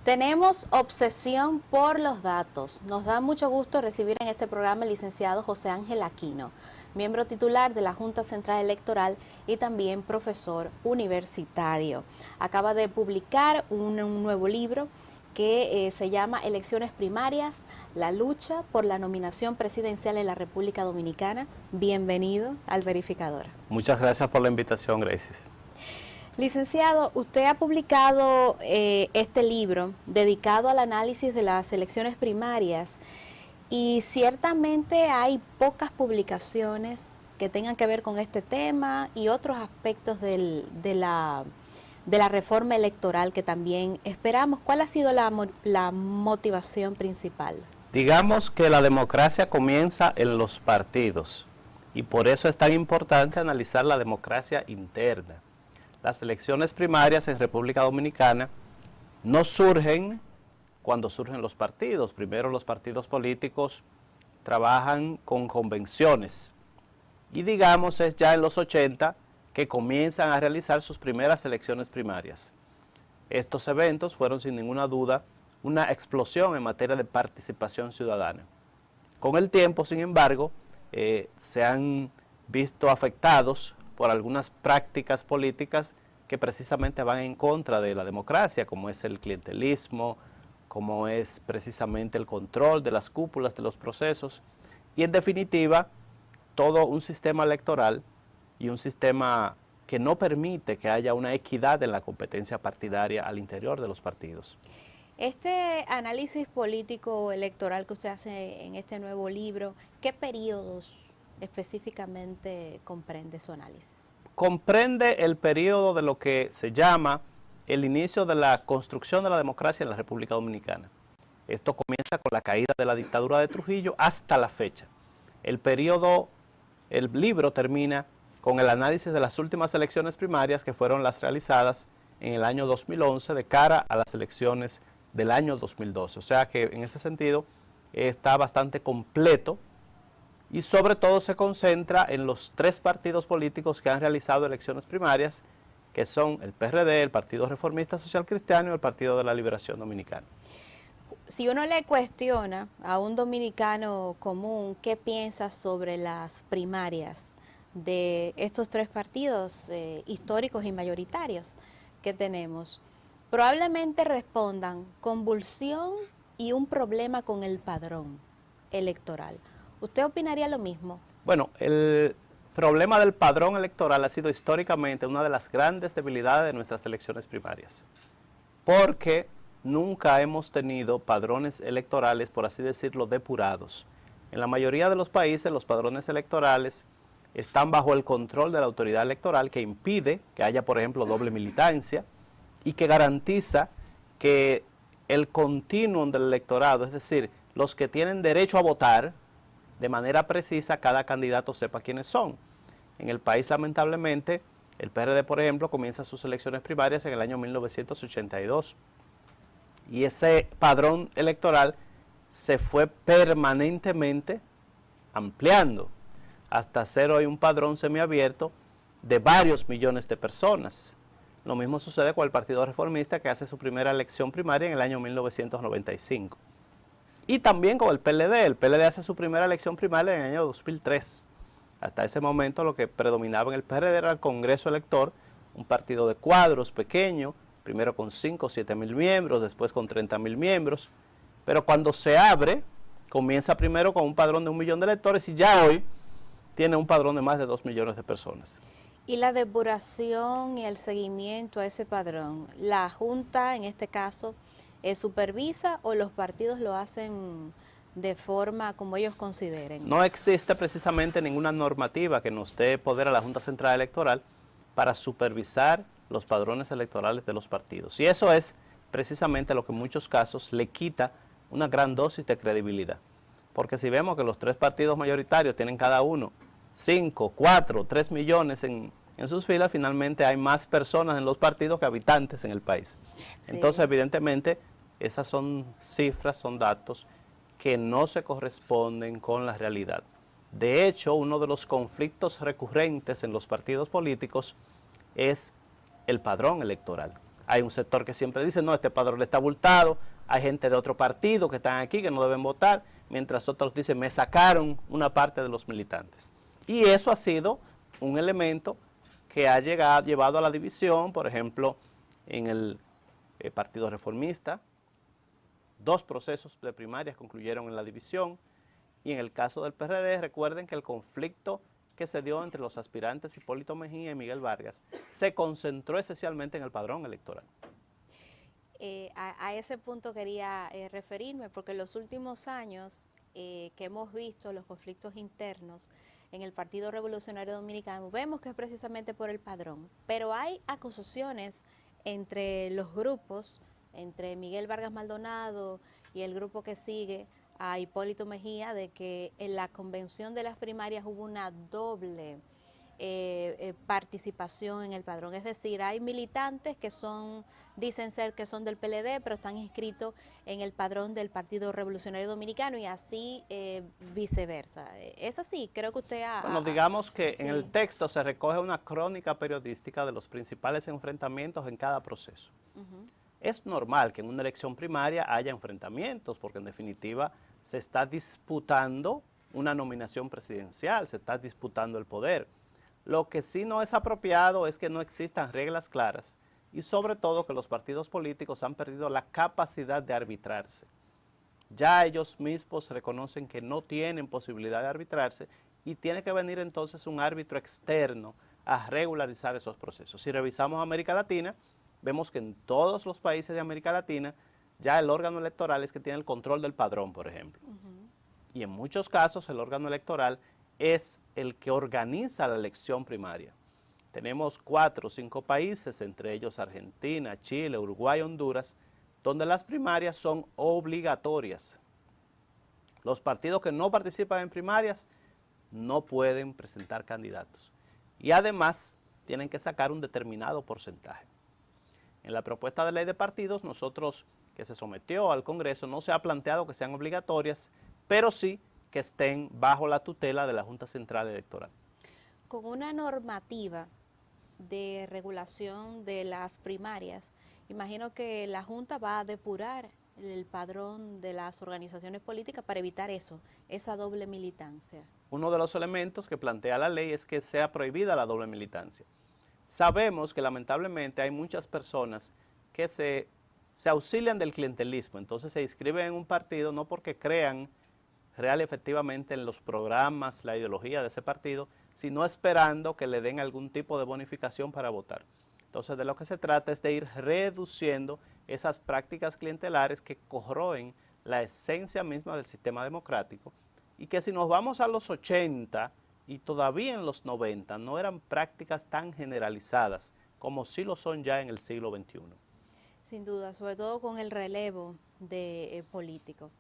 Tenemos obsesión por los datos. Nos da mucho gusto recibir en este programa al licenciado José Ángel Aquino, miembro titular de la Junta Central Electoral y también profesor universitario. Acaba de publicar un nuevo libro que se llama Elecciones Primarias, la lucha por la nominación presidencial en la República Dominicana. Bienvenido al Verificador. Muchas gracias por la invitación, Gracias. Licenciado, usted ha publicado este libro dedicado al análisis de las elecciones primarias y ciertamente hay pocas publicaciones que tengan que ver con este tema y otros aspectos de la reforma electoral que también esperamos. ¿Cuál ha sido la motivación principal? Digamos que la democracia comienza en los partidos y por eso es tan importante analizar la democracia interna. Las elecciones primarias en República Dominicana no surgen cuando surgen los partidos. Primero los partidos políticos trabajan con convenciones y digamos es ya en los 80 que comienzan a realizar sus primeras elecciones primarias. Estos eventos fueron sin ninguna duda una explosión en materia de participación ciudadana. Con el tiempo, sin embargo, se han visto afectados por algunas prácticas políticas que precisamente van en contra de la democracia, como es el clientelismo, como es precisamente el control de las cúpulas de los procesos y en definitiva todo un sistema electoral y un sistema que no permite que haya una equidad en la competencia partidaria al interior de los partidos. Este análisis político electoral que usted hace en este nuevo libro, ¿qué periodos específicamente comprende su análisis? Comprende el periodo de lo que se llama el inicio de la construcción de la democracia en la República Dominicana. Esto comienza con la caída de la dictadura de Trujillo hasta la fecha. El libro termina con el análisis de las últimas elecciones primarias que fueron las realizadas en el año 2011 de cara a las elecciones del año 2012. O sea que en ese sentido está bastante completo y sobre todo se concentra en los tres partidos políticos que han realizado elecciones primarias, que son el PRD, el Partido Reformista Social Cristiano y el Partido de la Liberación Dominicana. Si uno le cuestiona a un dominicano común qué piensa sobre las primarias de estos tres partidos históricos y mayoritarios que tenemos, probablemente respondan convulsión y un problema con el padrón electoral. ¿Usted opinaría lo mismo? Bueno, el problema del padrón electoral ha sido históricamente una de las grandes debilidades de nuestras elecciones primarias, porque nunca hemos tenido padrones electorales, por así decirlo, depurados. En la mayoría de los países los padrones electorales están bajo el control de la autoridad electoral que impide que haya, por ejemplo, doble militancia y que garantiza que el continuum del electorado, es decir, los que tienen derecho a votar, de manera precisa cada candidato sepa quiénes son. En el país, lamentablemente, el PRD, por ejemplo, comienza sus elecciones primarias en el año 1982 y ese padrón electoral se fue permanentemente ampliando hasta ser hoy un padrón semiabierto de varios millones de personas. Lo mismo sucede con el Partido Reformista, que hace su primera elección primaria en el año 1995. Y también con el PLD. El PLD hace su primera elección primaria en el año 2003. Hasta ese momento lo que predominaba en el PRD era el Congreso Elector, un partido de cuadros pequeño, primero con 5 o 7 mil miembros, después con 30 mil miembros. Pero cuando se abre, comienza primero con un padrón de 1 millón de electores y ya hoy tiene un padrón de más de 2 millones de personas. Y la depuración y el seguimiento a ese padrón, ¿la Junta en este caso supervisa o los partidos lo hacen de forma como ellos consideren? No existe precisamente ninguna normativa que nos dé poder a la Junta Central Electoral para supervisar los padrones electorales de los partidos. Y eso es precisamente lo que en muchos casos le quita una gran dosis de credibilidad. Porque si vemos que los tres partidos mayoritarios tienen cada uno 5, 4, 3 millones en sus filas, finalmente hay más personas en los partidos que habitantes en el país. Sí. Entonces, evidentemente, esas son cifras, son datos que no se corresponden con la realidad. De hecho, uno de los conflictos recurrentes en los partidos políticos es el padrón electoral. Hay un sector que siempre dice, no, este padrón está abultado, hay gente de otro partido que están aquí que no deben votar, mientras otros dicen, me sacaron una parte de los militantes. Y eso ha sido un elemento que ha llevado a la división, por ejemplo, en el Partido Reformista. 2 procesos de primarias concluyeron en la división, y en el caso del PRD, recuerden que el conflicto que se dio entre los aspirantes Hipólito Mejía y Miguel Vargas se concentró esencialmente en el padrón electoral. A ese punto quería referirme, porque en los últimos años que hemos visto los conflictos internos en el Partido Revolucionario Dominicano, vemos que es precisamente por el padrón, pero hay acusaciones entre los grupos, entre Miguel Vargas Maldonado y el grupo que sigue a Hipólito Mejía, de que en la convención de las primarias hubo una doble participación en el padrón. Es decir, hay militantes que dicen ser que son del PLD, pero están inscritos en el padrón del Partido Revolucionario Dominicano, y así viceversa. Es así, creo que usted Bueno, digamos que sí. En el texto se recoge una crónica periodística de los principales enfrentamientos en cada proceso. Es normal que en una elección primaria haya enfrentamientos, porque en definitiva se está disputando una nominación presidencial, se está disputando el poder. Lo que sí no es apropiado es que no existan reglas claras, y sobre todo que los partidos políticos han perdido la capacidad de arbitrarse. Ya ellos mismos reconocen que no tienen posibilidad de arbitrarse, y tiene que venir entonces un árbitro externo a regularizar esos procesos. Si revisamos América Latina, vemos que en todos los países de América Latina ya el órgano electoral es que tiene el control del padrón, por ejemplo. Y en muchos casos el órgano electoral es el que organiza la elección primaria. Tenemos 4 o 5 países, entre ellos Argentina, Chile, Uruguay, Honduras, donde las primarias son obligatorias. Los partidos que no participan en primarias no pueden presentar candidatos. Y además tienen que sacar un determinado porcentaje. En la propuesta de ley de partidos, nosotros que se sometió al Congreso, no se ha planteado que sean obligatorias, pero sí que estén bajo la tutela de la Junta Central Electoral. Con una normativa de regulación de las primarias, imagino que la Junta va a depurar el padrón de las organizaciones políticas para evitar eso, esa doble militancia. Uno de los elementos que plantea la ley es que sea prohibida la doble militancia. Sabemos que lamentablemente hay muchas personas que se auxilian del clientelismo, entonces se inscriben en un partido no porque crean real y efectivamente en los programas, la ideología de ese partido, sino esperando que le den algún tipo de bonificación para votar. Entonces de lo que se trata es de ir reduciendo esas prácticas clientelares que corroen la esencia misma del sistema democrático, y que si nos vamos a los 80 y todavía en los 90 no eran prácticas tan generalizadas como sí lo son ya en el siglo XXI. Sin duda, sobre todo con el relevo de político.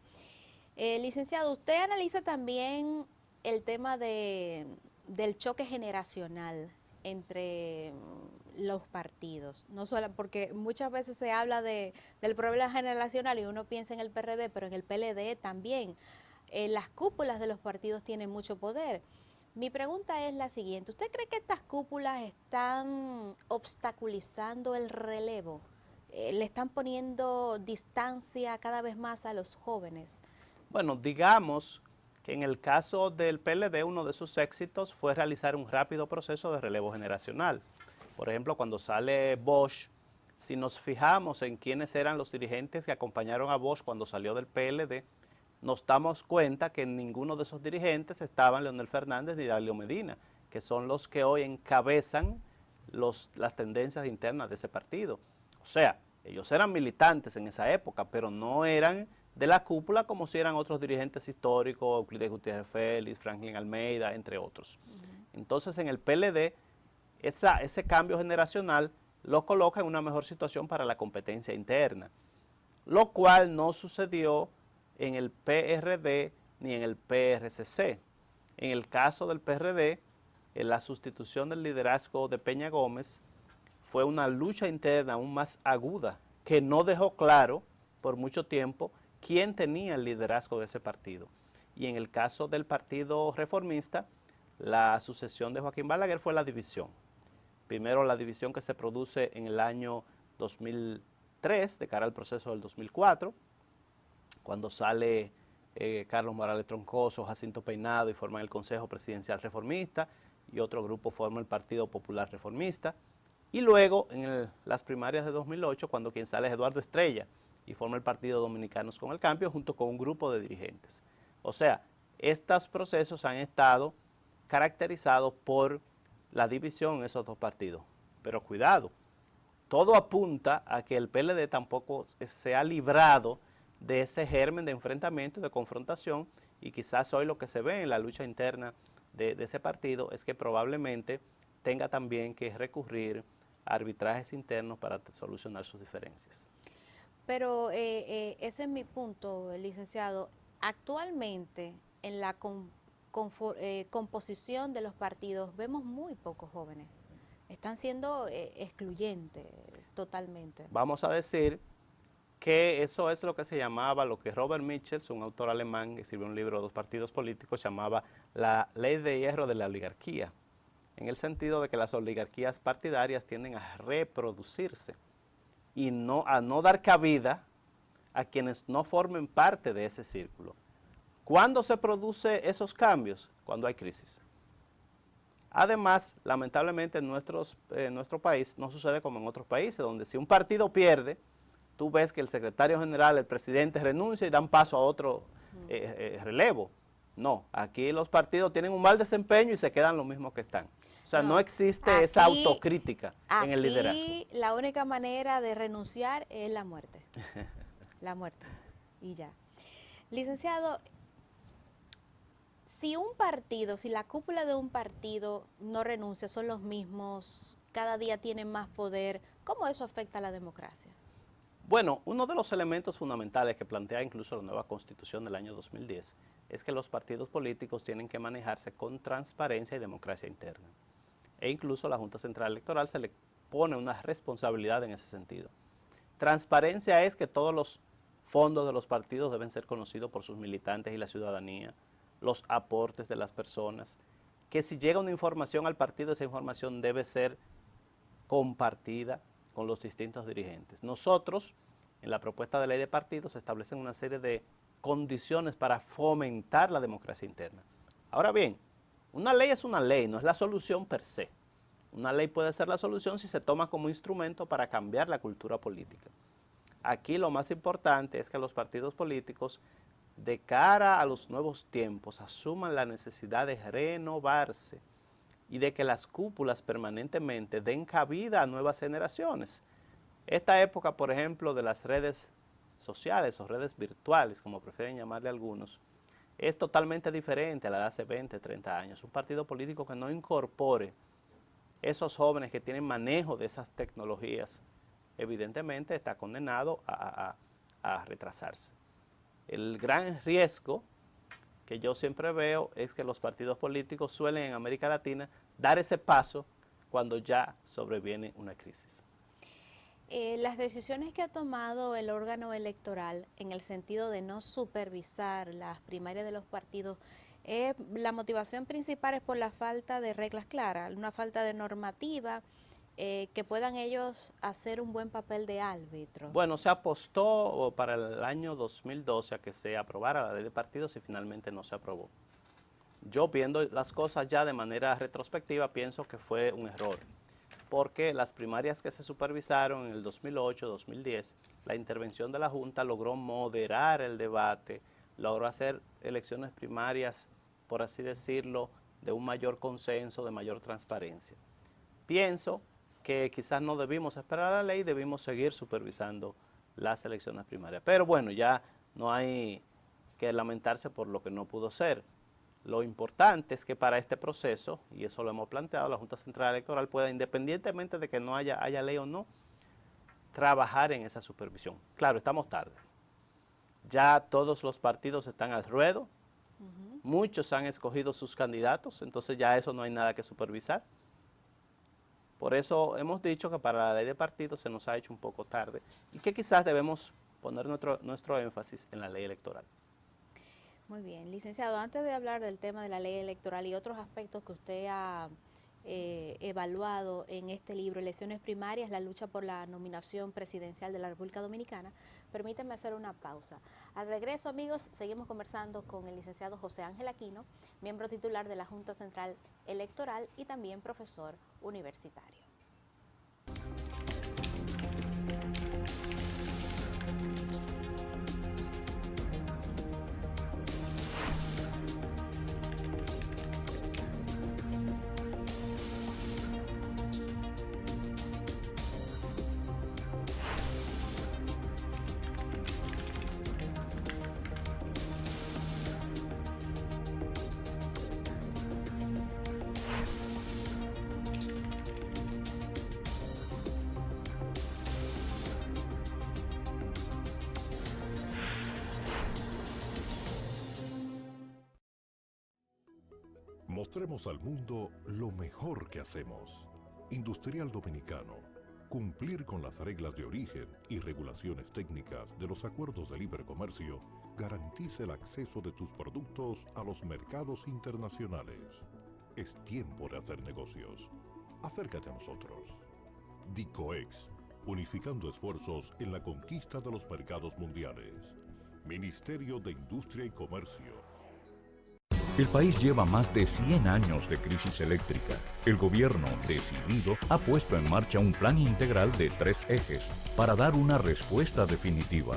Licenciado, usted analiza también el tema del choque generacional entre los partidos, no solo porque muchas veces se habla del problema generacional y uno piensa en el PRD, pero en el PLD también. Las cúpulas de los partidos tienen mucho poder. Mi pregunta es la siguiente: ¿usted cree que estas cúpulas están obstaculizando el relevo? ¿Le están poniendo distancia cada vez más a los jóvenes? Bueno, digamos que en el caso del PLD uno de sus éxitos fue realizar un rápido proceso de relevo generacional. Por ejemplo, cuando sale Bosch, si nos fijamos en quiénes eran los dirigentes que acompañaron a Bosch cuando salió del PLD, nos damos cuenta que en ninguno de esos dirigentes estaban Leonel Fernández ni Danilo Medina, que son los que hoy encabezan las tendencias internas de ese partido. O sea, ellos eran militantes en esa época, pero no eran de la cúpula como si eran otros dirigentes históricos, Euclides Gutiérrez Félix, Franklin Almeida, entre otros. Entonces en el PLD ese cambio generacional lo coloca en una mejor situación para la competencia interna, lo cual no sucedió en el PRD ni en el PRCC. En el caso del PRD, en la sustitución del liderazgo de Peña Gómez fue una lucha interna aún más aguda, que no dejó claro por mucho tiempo quién tenía el liderazgo de ese partido. Y en el caso del Partido Reformista, la sucesión de Joaquín Balaguer fue la división. Primero la división que se produce en el año 2003, de cara al proceso del 2004, cuando sale Carlos Morales Troncoso, Jacinto Peinado y forman el Consejo Presidencial Reformista, y otro grupo forma el Partido Popular Reformista. Y luego, en las primarias de 2008, cuando quien sale es Eduardo Estrella y forma el Partido Dominicanos con el Cambio junto con un grupo de dirigentes. O sea, estos procesos han estado caracterizados por la división en esos dos partidos. Pero cuidado, todo apunta a que el PLD tampoco se ha librado de ese germen de enfrentamiento, de confrontación, y quizás hoy lo que se ve en la lucha interna de ese partido es que probablemente tenga también que recurrir a arbitrajes internos para solucionar sus diferencias. Pero ese es mi punto, licenciado. Actualmente, en la composición de los partidos, vemos muy pocos jóvenes. Están siendo excluyentes totalmente. Vamos a decir que eso es lo que se llamaba, lo que Robert Michels, un autor alemán que escribió un libro de dos partidos políticos, llamaba la ley de hierro de la oligarquía, en el sentido de que las oligarquías partidarias tienden a reproducirse y a no dar cabida a quienes no formen parte de ese círculo. ¿Cuándo se producen esos cambios? Cuando hay crisis. Además, lamentablemente en nuestro país no sucede como en otros países, donde si un partido pierde, tú ves que el secretario general, el presidente renuncia y dan paso a otro relevo. No, aquí los partidos tienen un mal desempeño y se quedan los mismos que están. O sea, no existe esa autocrítica en el liderazgo. Aquí la única manera de renunciar es la muerte. La muerte. Y ya. Licenciado, si la cúpula de un partido no renuncia, son los mismos, cada día tienen más poder, ¿cómo eso afecta a la democracia? Bueno, uno de los elementos fundamentales que plantea incluso la nueva Constitución del año 2010 es que los partidos políticos tienen que manejarse con transparencia y democracia interna. E incluso la Junta Central Electoral se le pone una responsabilidad en ese sentido. Transparencia es que todos los fondos de los partidos deben ser conocidos por sus militantes y la ciudadanía, los aportes de las personas, que si llega una información al partido, esa información debe ser compartida con los distintos dirigentes. Nosotros, en la propuesta de ley de partidos, se establecen una serie de condiciones para fomentar la democracia interna. Ahora bien, una ley es una ley, no es la solución per se. Una ley puede ser la solución si se toma como instrumento para cambiar la cultura política. Aquí lo más importante es que los partidos políticos, de cara a los nuevos tiempos, asuman la necesidad de renovarse y de que las cúpulas permanentemente den cabida a nuevas generaciones. Esta época, por ejemplo, de las redes sociales o redes virtuales, como prefieren llamarle algunos, es totalmente diferente a la de hace 20, 30 años. Un partido político que no incorpore esos jóvenes que tienen manejo de esas tecnologías, evidentemente está condenado a retrasarse. El gran riesgo que yo siempre veo es que los partidos políticos suelen en América Latina dar ese paso cuando ya sobreviene una crisis. Las decisiones que ha tomado el órgano electoral en el sentido de no supervisar las primarias de los partidos, la motivación principal es por la falta de reglas claras, una falta de normativa, que puedan ellos hacer un buen papel de árbitro. Bueno, se apostó para el año 2012 a que se aprobara la ley de partidos y finalmente no se aprobó. Yo viendo las cosas ya de manera retrospectiva pienso que fue un error, porque las primarias que se supervisaron en el 2008, 2010, la intervención de la Junta logró moderar el debate, logró hacer elecciones primarias, por así decirlo, de un mayor consenso, de mayor transparencia. Pienso que quizás no debimos esperar a la ley, debimos seguir supervisando las elecciones primarias. Pero bueno, ya no hay que lamentarse por lo que no pudo ser. Lo importante es que para este proceso, y eso lo hemos planteado, la Junta Central Electoral pueda, independientemente de que no haya ley o no, trabajar en esa supervisión. Claro, estamos tarde. Ya todos los partidos están al ruedo, muchos han escogido sus candidatos, entonces ya eso no hay nada que supervisar. Por eso hemos dicho que para la ley de partidos se nos ha hecho un poco tarde y que quizás debemos poner nuestro énfasis en la ley electoral. Muy bien, licenciado, antes de hablar del tema de la ley electoral y otros aspectos que usted ha evaluado en este libro, Elecciones Primarias, la lucha por la nominación presidencial de la República Dominicana. Permítanme hacer una pausa. Al regreso, amigos, seguimos conversando con el licenciado José Ángel Aquino, miembro titular de la Junta Central Electoral y también profesor universitario. Mostremos al mundo lo mejor que hacemos. Industrial Dominicano. Cumplir con las reglas de origen y regulaciones técnicas de los acuerdos de libre comercio garantiza el acceso de tus productos a los mercados internacionales. Es tiempo de hacer negocios. Acércate a nosotros. DICOEX, unificando esfuerzos en la conquista de los mercados mundiales. Ministerio de Industria y Comercio. El país lleva más de 100 años de crisis eléctrica. El gobierno, decidido, ha puesto en marcha un plan integral de 3 ejes para dar una respuesta definitiva,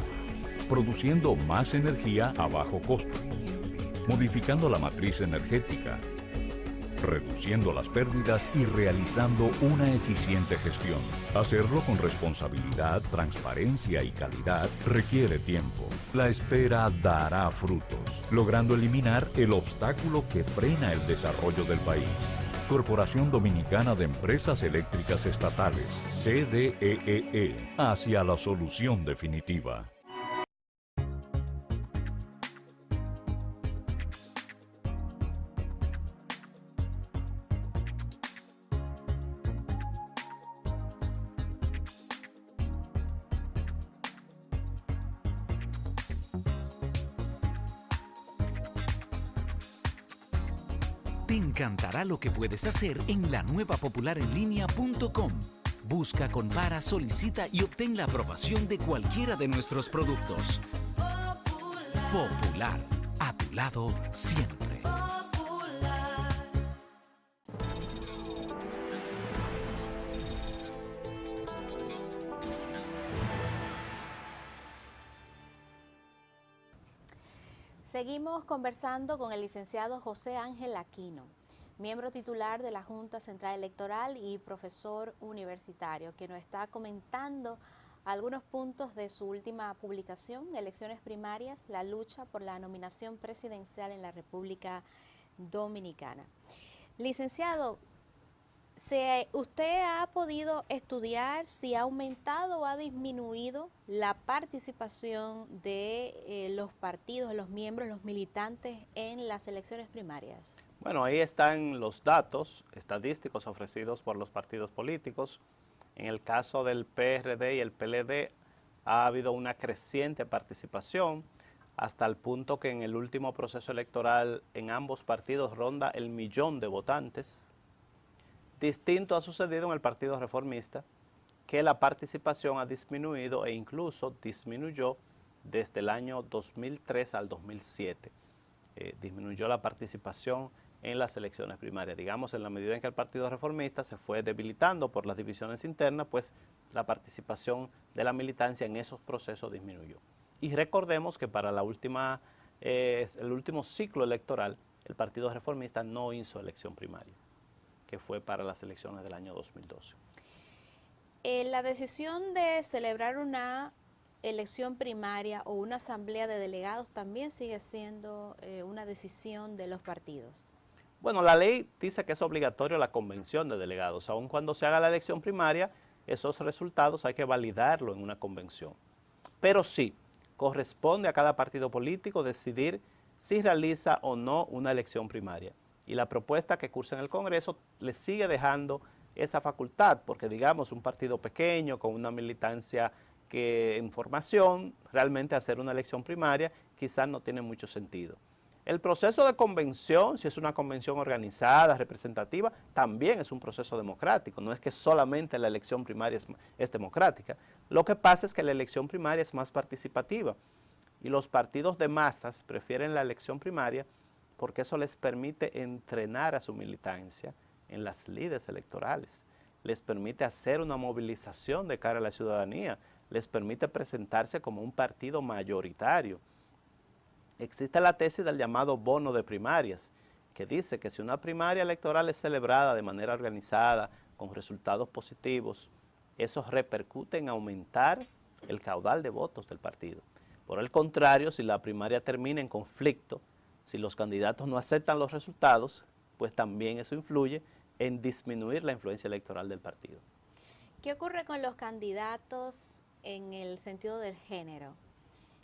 produciendo más energía a bajo costo, modificando la matriz energética, reduciendo las pérdidas y realizando una eficiente gestión. Hacerlo con responsabilidad, transparencia y calidad requiere tiempo. La espera dará frutos, logrando eliminar el obstáculo que frena el desarrollo del país. Corporación Dominicana de Empresas Eléctricas Estatales, CDEE, hacia la solución definitiva. Te encantará lo que puedes hacer en la nueva popularenlinea.com. Busca, compara, solicita y obtén la aprobación de cualquiera de nuestros productos. Popular, a tu lado siempre. Seguimos conversando con el licenciado José Ángel Aquino, miembro titular de la Junta Central Electoral y profesor universitario, que nos está comentando algunos puntos de su última publicación, Elecciones Primarias, la lucha por la nominación presidencial en la República Dominicana. Licenciado, ¿usted ha podido estudiar si ha aumentado o ha disminuido la participación de los partidos, los miembros, los militantes en las elecciones primarias? Bueno, ahí están los datos estadísticos ofrecidos por los partidos políticos. En el caso del PRD y el PLD ha habido una creciente participación hasta el punto que en el último proceso electoral en ambos partidos ronda el 1.000.000 de votantes. Distinto ha sucedido en el Partido Reformista, que la participación ha disminuido e incluso disminuyó desde el año 2003 al 2007. Disminuyó la participación en las elecciones primarias. Digamos, en la medida en que el Partido Reformista se fue debilitando por las divisiones internas, pues la participación de la militancia en esos procesos disminuyó. Y recordemos que para el último ciclo electoral, el Partido Reformista no hizo elección primaria, que fue para las elecciones del año 2012. La decisión de celebrar una elección primaria o una asamblea de delegados también sigue siendo una decisión de los partidos. Bueno, la ley dice que es obligatorio la convención de delegados. Aun cuando se haga la elección primaria, esos resultados hay que validarlo en una convención. Pero sí, corresponde a cada partido político decidir si realiza o no una elección primaria. Y la propuesta que cursa en el Congreso le sigue dejando esa facultad, porque digamos un partido pequeño con una militancia que en formación, realmente hacer una elección primaria quizás no tiene mucho sentido. El proceso de convención, si es una convención organizada, representativa, también es un proceso democrático. No es que solamente la elección primaria es democrática. Lo que pasa es que la elección primaria es más participativa y los partidos de masas prefieren la elección primaria porque eso les permite entrenar a su militancia en las lides electorales, les permite hacer una movilización de cara a la ciudadanía, les permite presentarse como un partido mayoritario. Existe la tesis del llamado bono de primarias, que dice que si una primaria electoral es celebrada de manera organizada, con resultados positivos, eso repercute en aumentar el caudal de votos del partido. Por el contrario, si la primaria termina en conflicto, si los candidatos no aceptan los resultados, pues también eso influye en disminuir la influencia electoral del partido. ¿Qué ocurre con los candidatos en el sentido del género?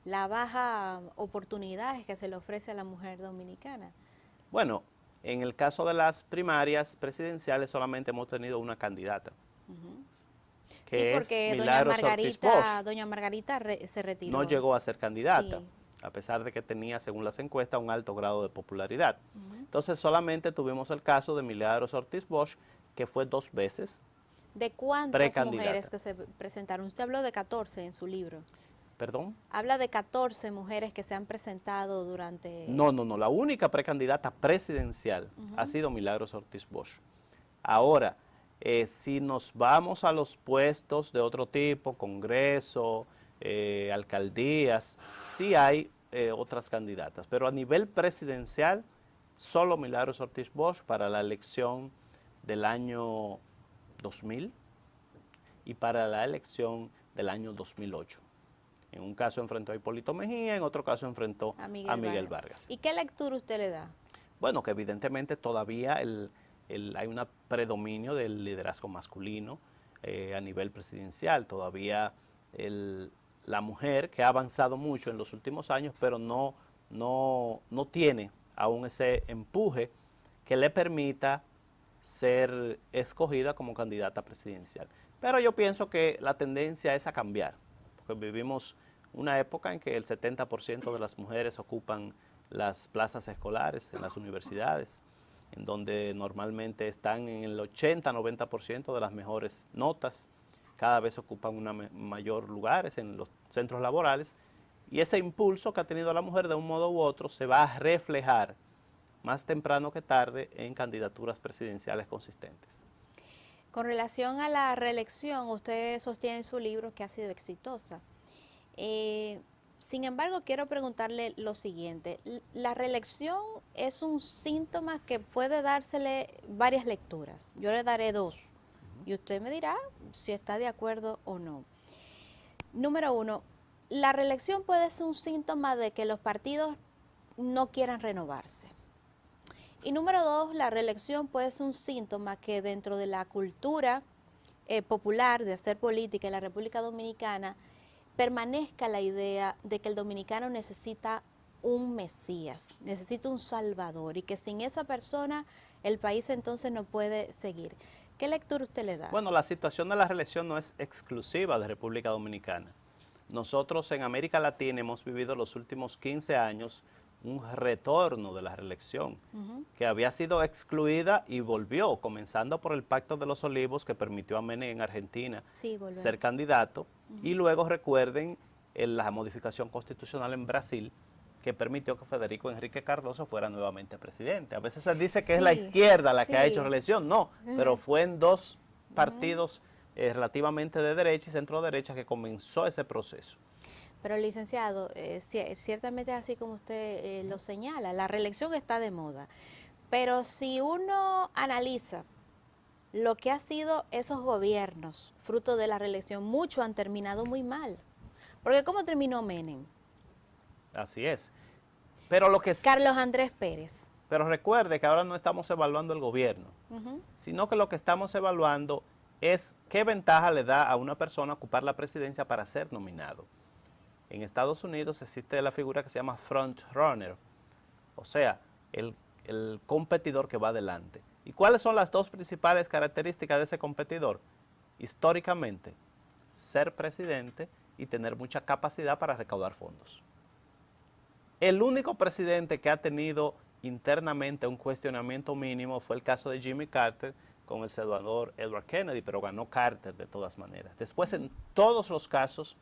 La baja oportunidades que se le ofrece a la mujer dominicana. Bueno, en el caso de las primarias presidenciales solamente hemos tenido una candidata, que es Milagros Ortiz Bosch. Doña Margarita se retiró. No llegó a ser candidata, sí, a pesar de que tenía, según las encuestas, un alto grado de popularidad. Entonces solamente tuvimos el caso de Milagros Ortiz Bosch, que fue 2 veces ¿De cuántas precandidata. mujeres que se presentaron? Usted habló de 14 en su libro. ¿Perdón? Habla de 14 mujeres que se han presentado durante... No, la única precandidata presidencial ha sido Milagros Ortiz Bosch. Ahora, si nos vamos a los puestos de otro tipo, Congreso, alcaldías, sí hay otras candidatas, pero a nivel presidencial, solo Milagros Ortiz Bosch para la elección del año 2000 y para la elección del año 2008. En un caso enfrentó a Hipólito Mejía, en otro caso enfrentó a Miguel Vargas. ¿Y qué lectura usted le da? Bueno, que evidentemente todavía hay un predominio del liderazgo masculino a nivel presidencial. Todavía la mujer, que ha avanzado mucho en los últimos años, pero no tiene aún ese empuje que le permita ser escogida como candidata presidencial. Pero yo pienso que la tendencia es a cambiar, porque vivimos una época en que el 70% de las mujeres ocupan las plazas escolares en las universidades, en donde normalmente están en el 80-90% de las mejores notas, cada vez ocupan mayor lugares en los centros laborales, y ese impulso que ha tenido la mujer de un modo u otro se va a reflejar más temprano que tarde en candidaturas presidenciales consistentes. Con relación a la reelección, usted sostiene en su libro que ha sido exitosa. Sin embargo, quiero preguntarle lo siguiente. La reelección es un síntoma que puede dársele varias lecturas. Yo le daré 2 y usted me dirá si está de acuerdo o no. Número 1, la reelección puede ser un síntoma de que los partidos no quieran renovarse. Y número 2, la reelección puede ser un síntoma que dentro de la cultura popular de hacer política en la República Dominicana permanezca la idea de que el dominicano necesita un Mesías, necesita un Salvador y que sin esa persona el país entonces no puede seguir. ¿Qué lectura usted le da? Bueno, la situación de la reelección no es exclusiva de República Dominicana. Nosotros en América Latina hemos vivido los últimos 15 años un retorno de la reelección, que había sido excluida y volvió, comenzando por el Pacto de los Olivos, que permitió a Menem en Argentina ser candidato, y luego recuerden la modificación constitucional en Brasil, que permitió que Federico Enrique Cardoso fuera nuevamente presidente. A veces se dice que es la izquierda la que ha hecho reelección, no, pero fue en 2 partidos relativamente de derecha y centro derecha que comenzó ese proceso. Pero licenciado, ciertamente así como usted lo señala, la reelección está de moda, pero si uno analiza lo que ha sido esos gobiernos fruto de la reelección, muchos han terminado muy mal, porque ¿cómo terminó Menem? Así es. Pero Carlos Andrés Pérez. Pero recuerde que ahora no estamos evaluando el gobierno, sino que lo que estamos evaluando es qué ventaja le da a una persona ocupar la presidencia para ser nominado. En Estados Unidos existe la figura que se llama front runner, o sea, el competidor que va adelante. ¿Y cuáles son las 2 principales características de ese competidor? Históricamente, ser presidente y tener mucha capacidad para recaudar fondos. El único presidente que ha tenido internamente un cuestionamiento mínimo fue el caso de Jimmy Carter con el senador Edward Kennedy, pero ganó Carter de todas maneras. Después, en todos los casos,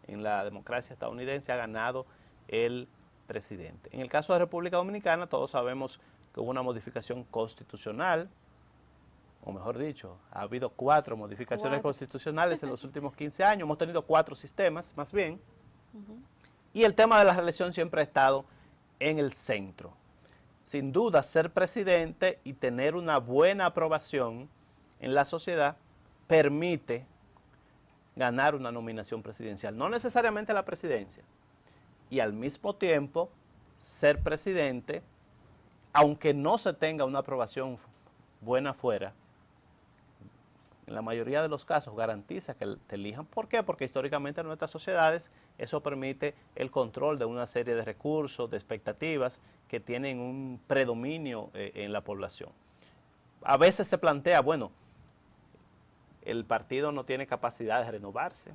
en la democracia estadounidense ha ganado el presidente. En el caso de República Dominicana, todos sabemos que hubo una modificación constitucional, o mejor dicho, ha habido 4 modificaciones constitucionales en los últimos 15 años. Hemos tenido 4 sistemas, más bien. Y el tema de la reelección siempre ha estado en el centro. Sin duda, ser presidente y tener una buena aprobación en la sociedad permite ganar una nominación presidencial. No necesariamente la presidencia. Y al mismo tiempo, ser presidente, aunque no se tenga una aprobación buena afuera, en la mayoría de los casos garantiza que te elijan. ¿Por qué? Porque históricamente en nuestras sociedades eso permite el control de una serie de recursos, de expectativas que tienen un predominio en la población. A veces se plantea, bueno, el partido no tiene capacidad de renovarse,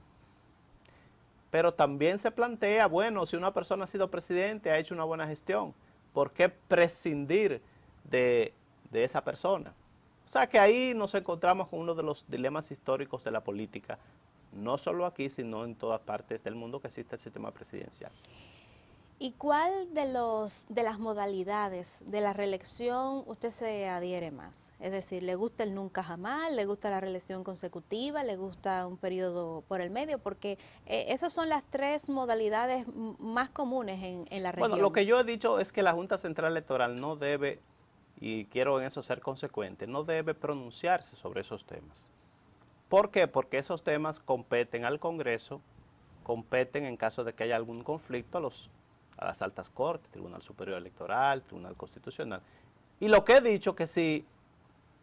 pero también se plantea, bueno, si una persona ha sido presidente, ha hecho una buena gestión, ¿por qué prescindir de esa persona? O sea que ahí nos encontramos con uno de los dilemas históricos de la política, no solo aquí, sino en todas partes del mundo que existe el sistema presidencial. ¿Y cuál de las modalidades de la reelección usted se adhiere más? Es decir, ¿le gusta el nunca jamás? ¿Le gusta la reelección consecutiva? ¿Le gusta un periodo por el medio? Porque esas son las 3 modalidades más comunes en la región. Bueno, lo que yo he dicho es que la Junta Central Electoral no debe, y quiero en eso ser consecuente, no debe pronunciarse sobre esos temas. ¿Por qué? Porque esos temas competen al Congreso, competen en caso de que haya algún conflicto a las altas cortes, Tribunal Superior Electoral, Tribunal Constitucional. Y lo que he dicho que si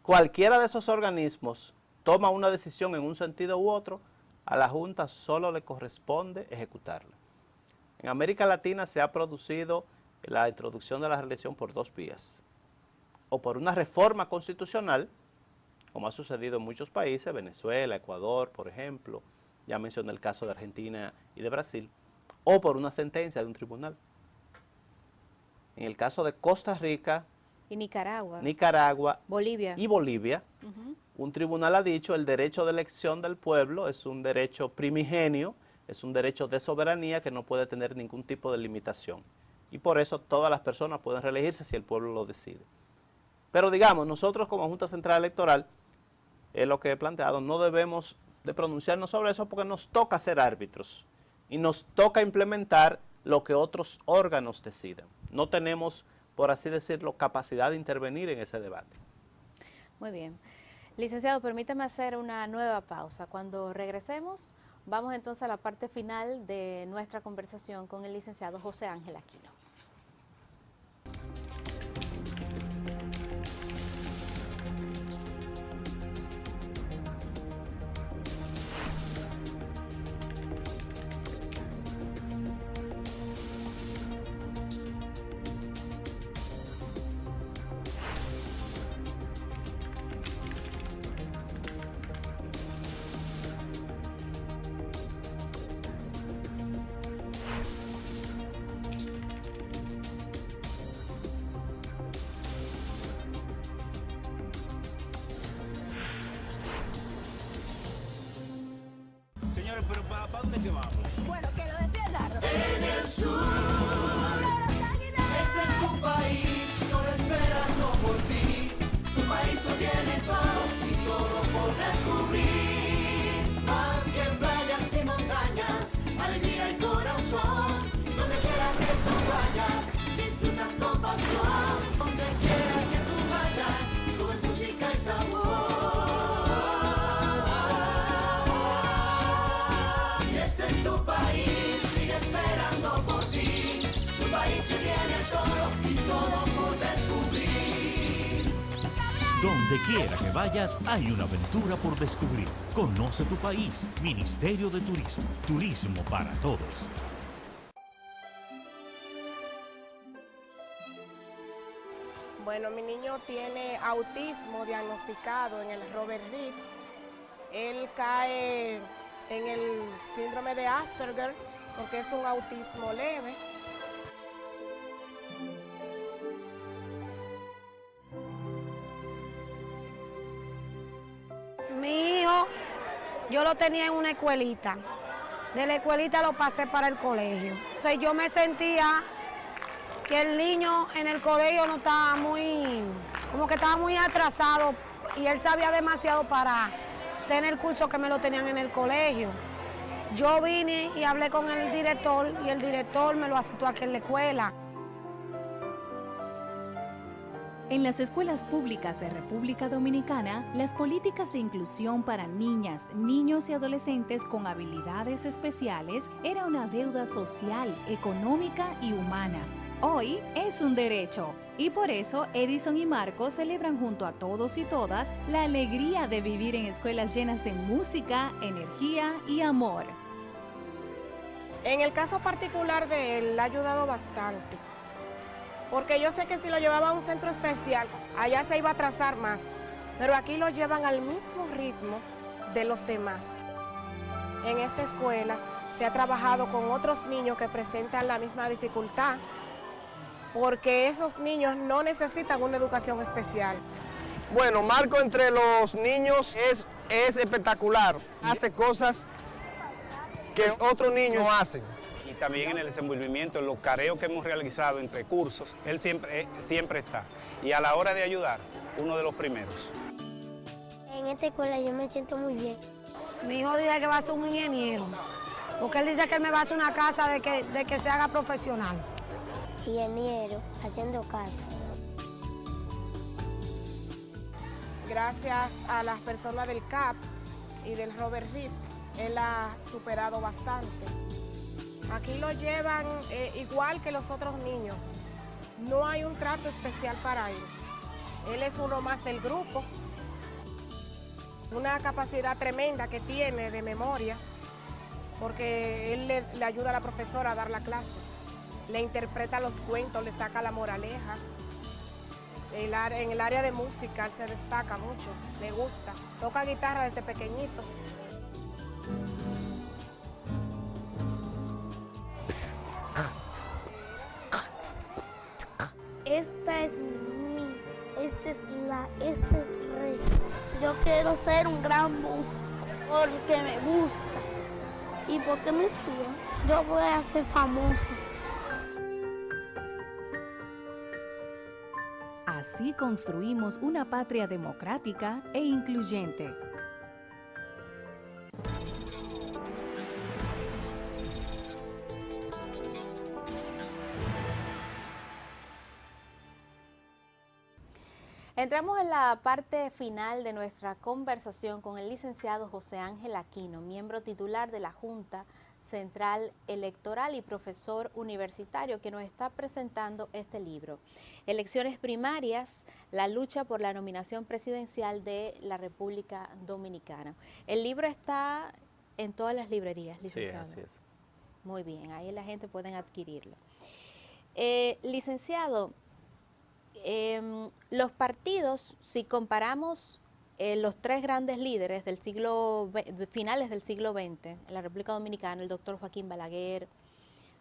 cualquiera de esos organismos toma una decisión en un sentido u otro, a la Junta solo le corresponde ejecutarla. En América Latina se ha producido la introducción de la reelección por 2 vías. O por una reforma constitucional, como ha sucedido en muchos países, Venezuela, Ecuador, por ejemplo, ya mencioné el caso de Argentina y de Brasil, o por una sentencia de un tribunal. En el caso de Costa Rica, y Nicaragua, Bolivia, un tribunal ha dicho el derecho de elección del pueblo es un derecho primigenio, es un derecho de soberanía que no puede tener ningún tipo de limitación. Y por eso todas las personas pueden reelegirse si el pueblo lo decide. Pero digamos, nosotros como Junta Central Electoral, es lo que he planteado, no debemos de pronunciarnos sobre eso porque nos toca ser árbitros y nos toca implementar lo que otros órganos decidan. No tenemos, por así decirlo, capacidad de intervenir en ese debate. Muy bien. Licenciado, permítame hacer una nueva pausa. Cuando regresemos, vamos entonces a la parte final de nuestra conversación con el licenciado José Ángel Aquino. Señores, pero ¿para dónde que vamos? Bueno, que lo defiendan. En el sur, este es tu país, solo esperando por ti. Tu país lo tiene todo y todo por descubrir. Más que playas y montañas, alegría y corazón. Donde quiera que tú vayas, disfrutas con pasión. Donde quiera que tú vayas, todo es música y sabor. Donde quiera que vayas, hay una aventura por descubrir. Conoce tu país. Ministerio de Turismo. Turismo para todos. Bueno, mi niño tiene autismo diagnosticado en el Robert Reed. Él cae en el síndrome de Asperger porque es un autismo leve. yo lo tenía en una escuelita. De la escuelita lo pasé para el colegio. Entonces yo me sentía que el niño en el colegio no estaba como que estaba muy atrasado y él sabía demasiado para tener el curso que me lo tenían en el colegio. Yo vine y hablé con el director y el director me lo aceptó aquí en la escuela. En las escuelas públicas de República Dominicana, las políticas de inclusión para niñas, niños y adolescentes con habilidades especiales era una deuda social, económica y humana. Hoy es un derecho y por eso Edison y Marco celebran junto a todos y todas la alegría de vivir en escuelas llenas de música, energía y amor. En el caso particular de él, le ha ayudado bastante, porque yo sé que si lo llevaba a un centro especial, allá se iba a atrasar más, pero aquí lo llevan al mismo ritmo de los demás. En esta escuela se ha trabajado con otros niños que presentan la misma dificultad, porque esos niños no necesitan una educación especial. Bueno, Marco entre los niños es espectacular, hace cosas que otros niños no hacen. Y también en el desenvolvimiento, en los careos que hemos realizado entre cursos, él siempre está. Y a la hora de ayudar, uno de los primeros. En esta escuela yo me siento muy bien. Mi hijo dice que va a ser un ingeniero, porque él dice que él me va a hacer una casa de que se haga profesional. Ingeniero, haciendo casa. Gracias a las personas del CAP y del Robert Reed, él ha superado bastante. Aquí lo llevan igual que los otros niños. No hay un trato especial para él. Él es uno más del grupo. Una capacidad tremenda que tiene de memoria, porque él le ayuda a la profesora a dar la clase. Le interpreta los cuentos, le saca la moraleja. En el área de música él se destaca mucho, le gusta. Toca guitarra desde pequeñito. Esta es rey. Yo quiero ser un gran músico porque me gusta. Y porque me tío, yo voy a ser famoso. Así construimos una patria democrática e incluyente. Entramos en la parte final de nuestra conversación con el licenciado José Ángel Aquino, miembro titular de la Junta Central Electoral y profesor universitario, que nos está presentando este libro, Elecciones Primarias, la lucha por la nominación presidencial de la República Dominicana. El libro está en todas las librerías, licenciado. Sí, así es. Muy bien, ahí la gente puede adquirirlo. Licenciado, los partidos, si comparamos los tres grandes líderes del finales del siglo XX en la República Dominicana, el doctor Joaquín Balaguer,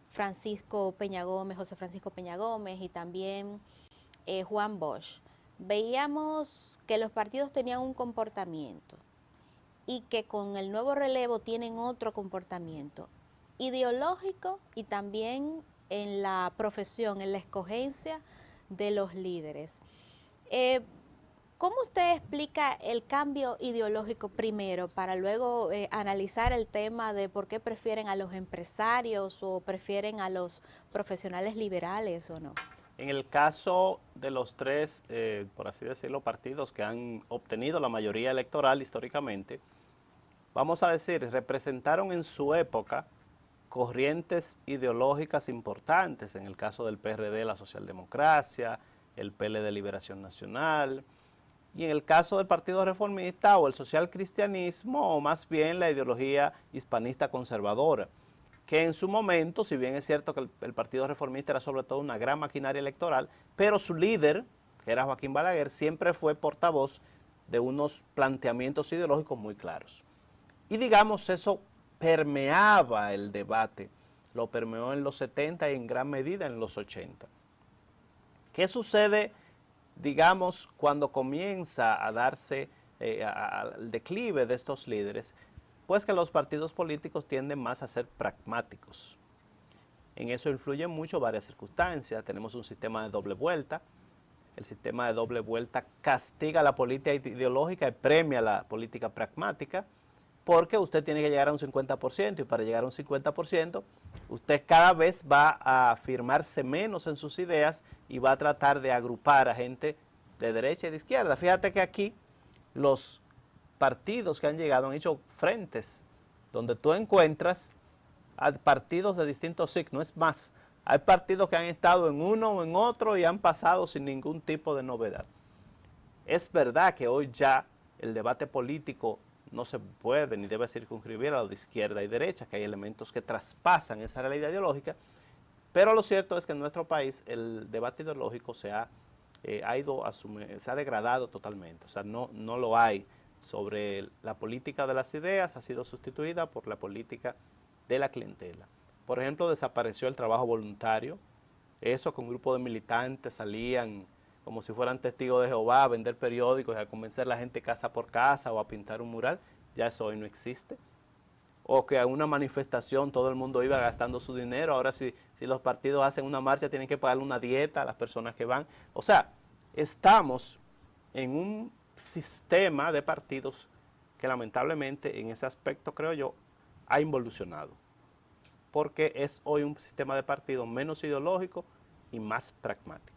José Francisco Peña Gómez y también Juan Bosch, veíamos que los partidos tenían un comportamiento y que con el nuevo relevo tienen otro comportamiento ideológico y también en la profesión, en la escogencia de los líderes. ¿Cómo usted explica el cambio ideológico primero para luego analizar el tema de por qué prefieren a los empresarios o prefieren a los profesionales liberales o no? En el caso de los tres, por así decirlo, partidos que han obtenido la mayoría electoral históricamente, vamos a decir, representaron en su época corrientes ideológicas importantes, en el caso del PRD, la socialdemocracia, el PLD, Liberación Nacional, y en el caso del Partido Reformista o el socialcristianismo, o más bien la ideología hispanista conservadora, que en su momento, si bien es cierto que el Partido Reformista era sobre todo una gran maquinaria electoral, pero su líder, que era Joaquín Balaguer, siempre fue portavoz de unos planteamientos ideológicos muy claros. Y digamos, eso permeaba el debate, lo permeó en los 70 y en gran medida en los 80. ¿Qué sucede, digamos, cuando comienza a darse al declive de estos líderes? Pues que los partidos políticos tienden más a ser pragmáticos. En eso influyen mucho varias circunstancias. Tenemos un sistema de doble vuelta. El sistema de doble vuelta castiga la política ideológica y premia la política pragmática, porque usted tiene que llegar a un 50% y para llegar a un 50% usted cada vez va a afirmarse menos en sus ideas y va a tratar de agrupar a gente de derecha y de izquierda. Fíjate que aquí los partidos que han llegado han hecho frentes donde tú encuentras a partidos de distintos signos. Es más, hay partidos que han estado en uno o en otro y han pasado sin ningún tipo de novedad. Es verdad que hoy ya el debate político no se puede ni debe circunscribir a lo de izquierda y derecha, que hay elementos que traspasan esa realidad ideológica, pero lo cierto es que en nuestro país el debate ideológico se ha degradado totalmente, o sea, no lo hay. Sobre la política de las ideas ha sido sustituida por la política de la clientela. Por ejemplo, desapareció el trabajo voluntario, eso con grupos de militantes salían como si fueran testigos de Jehová a vender periódicos y a convencer a la gente casa por casa o a pintar un mural, ya eso hoy no existe. O que a una manifestación todo el mundo iba gastando su dinero, ahora si los partidos hacen una marcha tienen que pagarle una dieta a las personas que van. O sea, estamos en un sistema de partidos que lamentablemente en ese aspecto, creo yo, ha involucionado. Porque es hoy un sistema de partidos menos ideológico y más pragmático.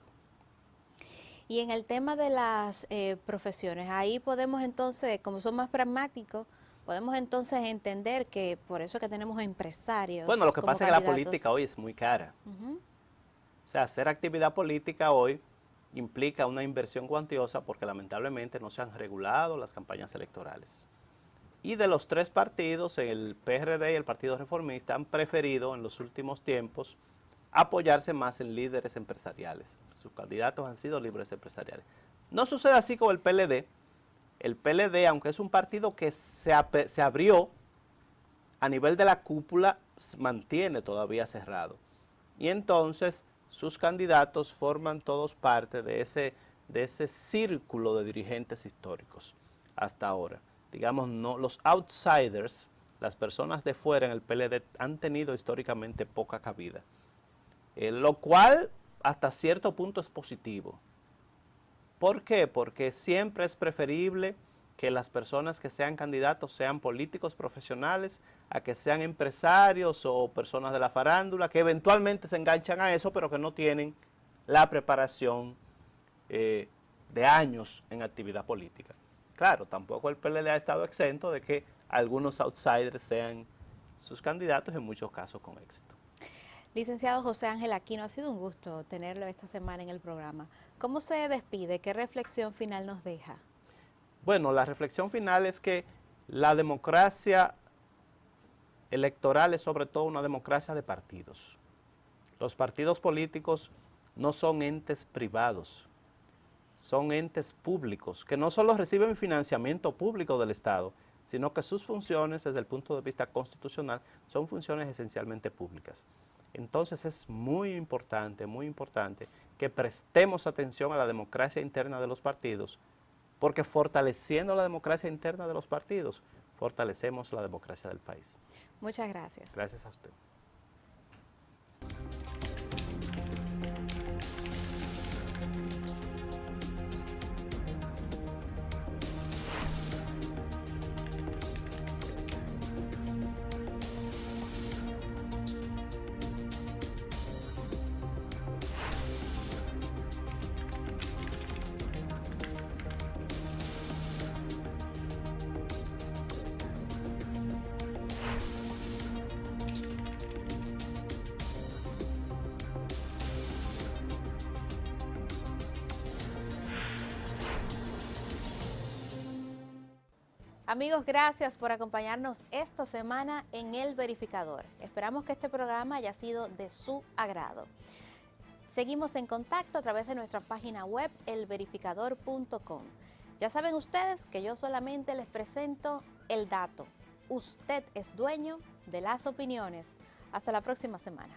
Y en el tema de las profesiones, ahí podemos entonces, como son más pragmáticos, podemos entonces entender que por eso que tenemos empresarios. Bueno, lo que como pasa es que la candidatos. política hoy es muy cara. O sea, hacer actividad política hoy implica una inversión cuantiosa porque lamentablemente no se han regulado las campañas electorales. Y de los tres partidos, el PRD y el Partido Reformista han preferido en los últimos tiempos apoyarse más en líderes empresariales. Sus candidatos han sido líderes empresariales. No sucede así con el PLD. El PLD, aunque es un partido que se abrió a nivel de la cúpula, mantiene todavía cerrado. Y entonces sus candidatos forman todos parte de ese círculo de dirigentes históricos hasta ahora. Digamos, no, los outsiders, las personas de fuera en el PLD han tenido históricamente poca cabida. Lo cual hasta cierto punto es positivo. ¿Por qué? Porque siempre es preferible que las personas que sean candidatos sean políticos profesionales a que sean empresarios o personas de la farándula que eventualmente se enganchan a eso, pero que no tienen la preparación de años en actividad política. Claro, tampoco el PLD ha estado exento de que algunos outsiders sean sus candidatos, en muchos casos con éxito. Licenciado José Ángel Aquino, ha sido un gusto tenerlo esta semana en el programa. ¿Cómo se despide? ¿Qué reflexión final nos deja? Bueno, la reflexión final es que la democracia electoral es sobre todo una democracia de partidos. Los partidos políticos no son entes privados, son entes públicos, que no solo reciben financiamiento público del Estado, sino que sus funciones desde el punto de vista constitucional son funciones esencialmente públicas. Entonces es muy importante que prestemos atención a la democracia interna de los partidos, porque fortaleciendo la democracia interna de los partidos, fortalecemos la democracia del país. Muchas gracias. Gracias a usted. Amigos, gracias por acompañarnos esta semana en El Verificador. Esperamos que este programa haya sido de su agrado. Seguimos en contacto a través de nuestra página web elverificador.com. Ya saben ustedes que yo solamente les presento el dato. Usted es dueño de las opiniones. Hasta la próxima semana.